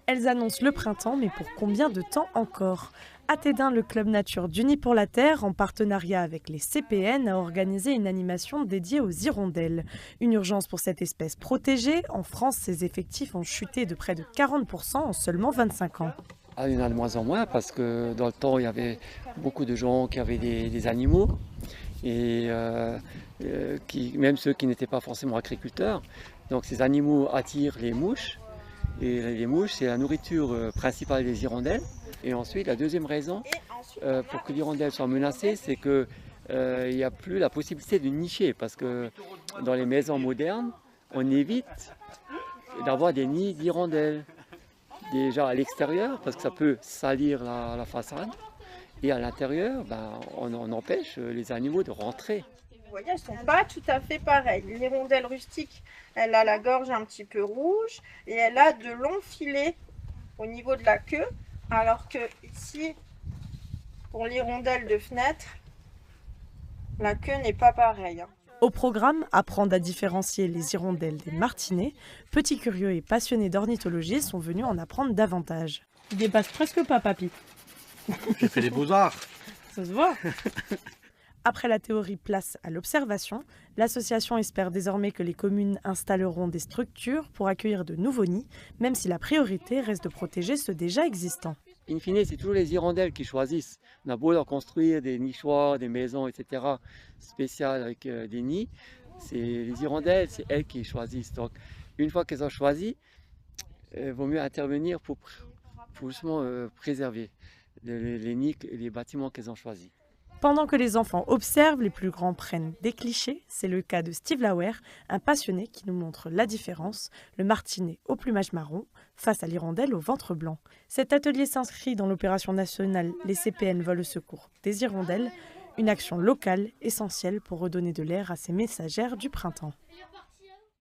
Elles annoncent le printemps, mais pour combien de temps encore? À Tédin, le Club Nature d'Unis pour la Terre, en partenariat avec les CPN, a organisé une animation dédiée aux hirondelles. Une urgence pour cette espèce protégée. En France, ses effectifs ont chuté de près de 40% en seulement 25 ans. Ah, il y en a de moins en moins parce que dans le temps, il y avait beaucoup de gens qui avaient des animaux et même ceux qui n'étaient pas forcément agriculteurs. Donc ces animaux attirent les mouches et les mouches, c'est la nourriture principale des hirondelles. Et ensuite, la deuxième raison pour que l'hirondelle soit menacée, c'est qu'il n'y a plus la possibilité de nicher parce que dans les maisons modernes, on évite d'avoir des nids d'hirondelles. Déjà à l'extérieur, parce que ça peut salir la façade, et à l'intérieur, on empêche les animaux de rentrer. Vous voyez, elles ne sont pas tout à fait pareilles. L'hirondelle rustique, elle a la gorge un petit peu rouge et elle a de longs filets au niveau de la queue, alors que ici, pour l'hirondelle de fenêtre, la queue n'est pas pareille. Au programme, apprendre à différencier les hirondelles des martinets, petits curieux et passionnés d'ornithologie sont venus en apprendre davantage. Il dépasse presque pas, papy. J'ai fait les beaux-arts. Ça se voit. Après la théorie, place à l'observation. L'association espère désormais que les communes installeront des structures pour accueillir de nouveaux nids, même si la priorité reste de protéger ceux déjà existants. In fine, c'est toujours les hirondelles qui choisissent. On a beau leur construire des nichoirs, des maisons, etc. spéciales avec des nids. C'est les hirondelles, c'est elles qui choisissent. Donc, une fois qu'elles ont choisi, il vaut mieux intervenir pour justement préserver les nids et les bâtiments qu'elles ont choisis. Pendant que les enfants observent, les plus grands prennent des clichés. C'est le cas de Steve Lauer, un passionné qui nous montre la différence, le martinet au plumage marron face à l'hirondelle au ventre blanc. Cet atelier s'inscrit dans l'opération nationale Les CPN volent au secours des hirondelles, une action locale essentielle pour redonner de l'air à ces messagères du printemps.